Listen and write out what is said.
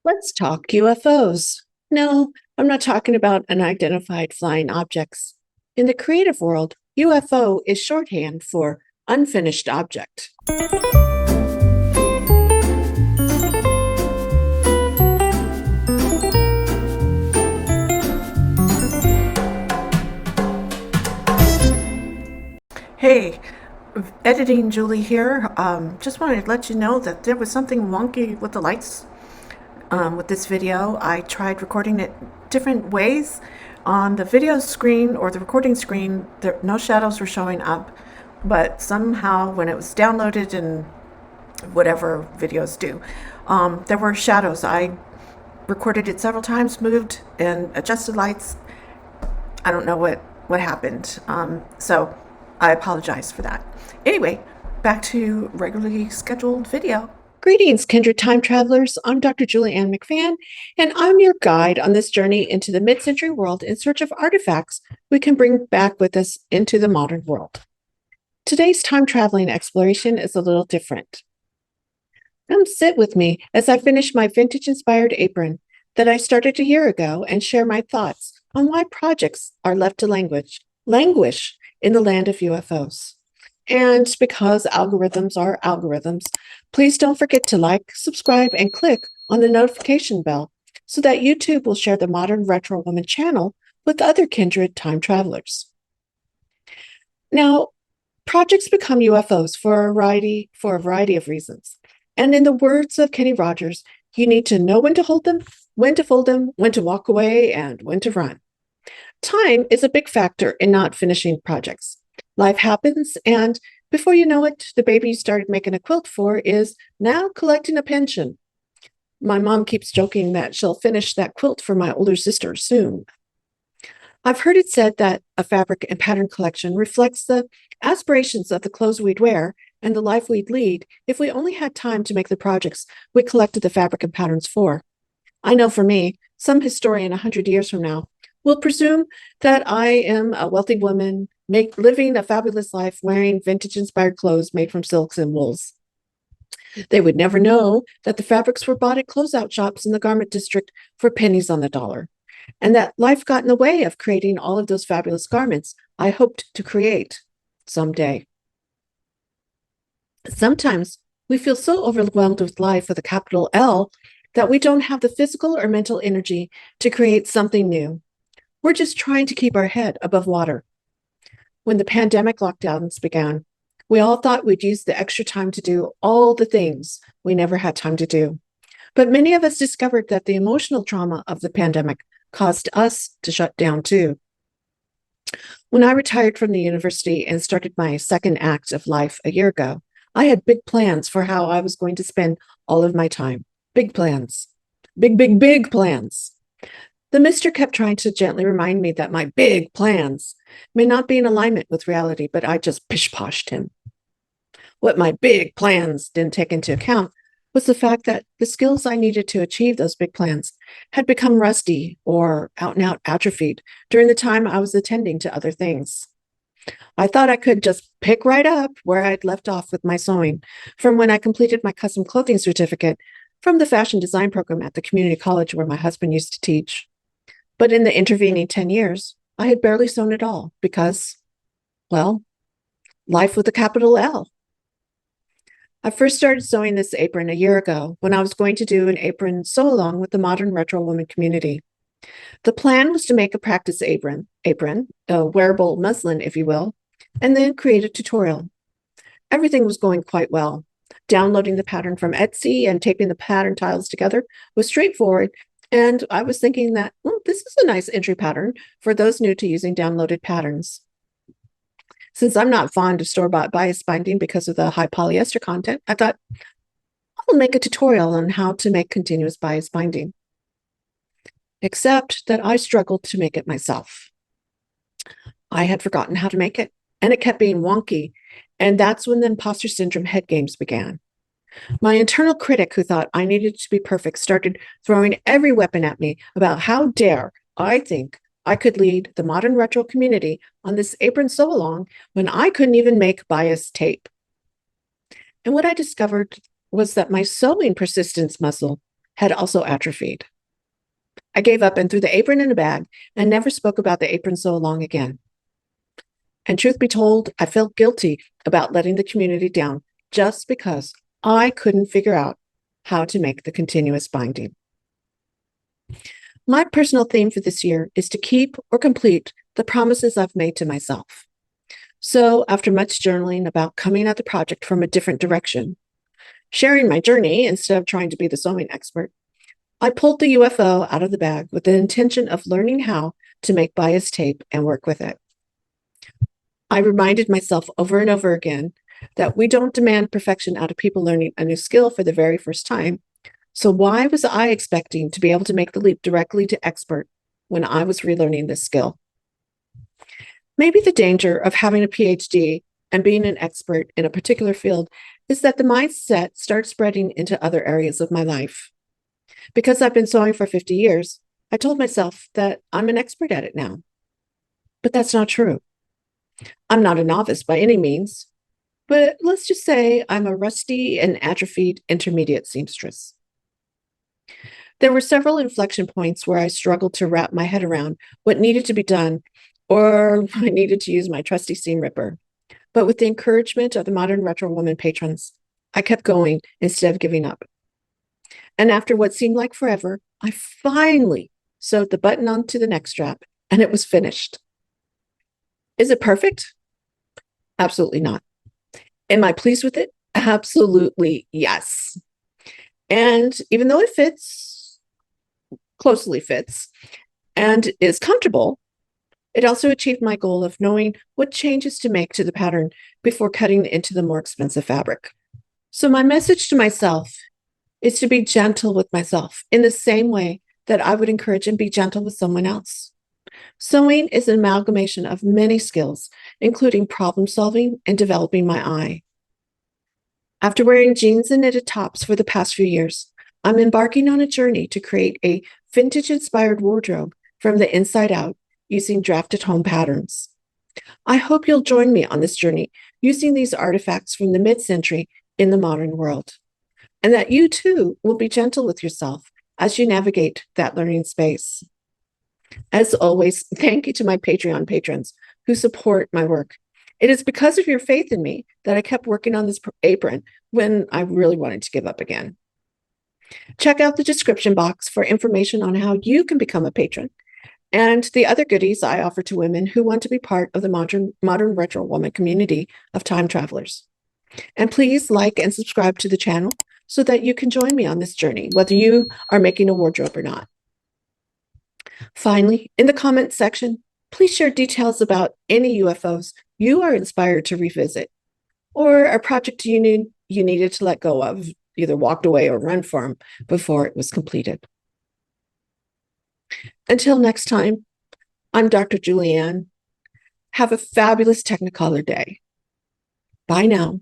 Let's talk UFOs. No, I'm not talking about unidentified flying objects. In the creative world, UFO is shorthand for unfinished object. Hey, editing Julie here. Just wanted to let you know that there was something wonky with the lights with this video. I tried recording it different ways. On the video screen or the recording screen, no shadows were showing up, but somehow when it was downloaded and whatever videos do, there were shadows. I recorded it several times, moved and adjusted lights. I don't know what happened. So I apologize for that. Anyway, back to regularly scheduled video. Greetings, kindred time travelers. I'm Dr. Julie Ann McFan, and I'm your guide on this journey into the mid-century world in search of artifacts we can bring back with us into the modern world. Today's time traveling exploration is a little different. Come sit with me as I finish my vintage-inspired apron that I started a year ago and share my thoughts on why projects are left to languish in the land of UFOs. And because algorithms are algorithms, please don't forget to like, subscribe, and click on the notification bell so that YouTube will share the Modern Retro Woman channel with other kindred time travelers. Now, projects become UFOs for a variety of reasons. And in the words of Kenny Rogers, you need to know when to hold them, when to fold them, when to walk away, and when to run. Time is a big factor in not finishing projects. Life happens, and before you know it, the baby you started making a quilt for is now collecting a pension. My mom keeps joking that she'll finish that quilt for my older sister soon. I've heard it said that a fabric and pattern collection reflects the aspirations of the clothes we'd wear and the life we'd lead if we only had time to make the projects we collected the fabric and patterns for. I know for me, some historian 100 years from now will presume that I am a wealthy woman living a fabulous life wearing vintage-inspired clothes made from silks and wools. They would never know that the fabrics were bought at closeout shops in the garment district for pennies on the dollar, and that life got in the way of creating all of those fabulous garments I hoped to create someday. Sometimes we feel so overwhelmed with life with a capital L that we don't have the physical or mental energy to create something new. We're just trying to keep our head above water. When the pandemic lockdowns began, we all thought we'd use the extra time to do all the things we never had time to do. But many of us discovered that the emotional trauma of the pandemic caused us to shut down too. When I retired from the university and started my second act of life a year ago, I had big plans for how I was going to spend all of my time. Big plans. Big plans. The mister kept trying to gently remind me that my big plans may not be in alignment with reality, but I just pish-poshed him. What my big plans didn't take into account was the fact that the skills I needed to achieve those big plans had become rusty or out-and-out atrophied during the time I was attending to other things. I thought I could just pick right up where I'd left off with my sewing from when I completed my custom clothing certificate from the fashion design program at the community college where my husband used to teach. But in the intervening 10 years, I had barely sewn at all because, well, life with a capital L. I first started sewing this apron a year ago when I was going to do an apron sew-along with the Modern Retro Woman community. The plan was to make a practice apron, a wearable muslin, if you will, and then create a tutorial. Everything was going quite well. Downloading the pattern from Etsy and taping the pattern tiles together was straightforward. And I was thinking that, well, this is a nice entry pattern for those new to using downloaded patterns. Since I'm not fond of store-bought bias binding because of the high polyester content, I thought I'll make a tutorial on how to make continuous bias binding. Except that I struggled to make it myself. I had forgotten how to make it, and it kept being wonky. And that's when the imposter syndrome head games began. My internal critic, who thought I needed to be perfect, started throwing every weapon at me about how dare I think I could lead the modern retro community on this apron sew-along when I couldn't even make bias tape. And what I discovered was that my sewing persistence muscle had also atrophied. I gave up and threw the apron in a bag and never spoke about the apron so long again. And truth be told, I felt guilty about letting the community down just because I couldn't figure out how to make the continuous binding. My personal theme for this year is to keep or complete the promises I've made to myself. So after much journaling about coming at the project from a different direction, sharing my journey instead of trying to be the sewing expert, I pulled the UFO out of the bag with the intention of learning how to make bias tape and work with it. I reminded myself over and over again that we don't demand perfection out of people learning a new skill for the very first time. So why was I expecting to be able to make the leap directly to expert when I was relearning this skill? Maybe the danger of having a PhD and being an expert in a particular field is that the mindset starts spreading into other areas of my life. Because I've been sewing for 50 years, I told myself that I'm an expert at it now. But that's not true. I'm not a novice by any means, but let's just say I'm a rusty and atrophied intermediate seamstress. There were several inflection points where I struggled to wrap my head around what needed to be done, or I needed to use my trusty seam ripper. But with the encouragement of the Modern Retro Woman patrons, I kept going instead of giving up. And after what seemed like forever, I finally sewed the button onto the neck strap, and it was finished. Is it perfect? Absolutely not. Am I pleased with it? Absolutely yes. And even though it fits, closely fits, and is comfortable, it also achieved my goal of knowing what changes to make to the pattern before cutting into the more expensive fabric. So my message to myself is to be gentle with myself in the same way that I would encourage and be gentle with someone else. Sewing is an amalgamation of many skills, including problem solving and developing my eye. After wearing jeans and knitted tops for the past few years, I'm embarking on a journey to create a vintage-inspired wardrobe from the inside out using drafted home patterns. I hope you'll join me on this journey using these artifacts from the mid-century in the modern world, and that you too will be gentle with yourself as you navigate that learning space. As always, thank you to my Patreon patrons who support my work. It is because of your faith in me that I kept working on this apron when I really wanted to give up again. Check out the description box for information on how you can become a patron and the other goodies I offer to women who want to be part of the modern retro woman community of time travelers. And please like and subscribe to the channel so that you can join me on this journey, whether you are making a wardrobe or not. Finally, in the comments section, please share details about any UFOs you are inspired to revisit, or a project you needed to let go of, either walked away or run from before it was completed. Until next time, I'm Dr. Julianne. Have a fabulous Technicolor day. Bye now.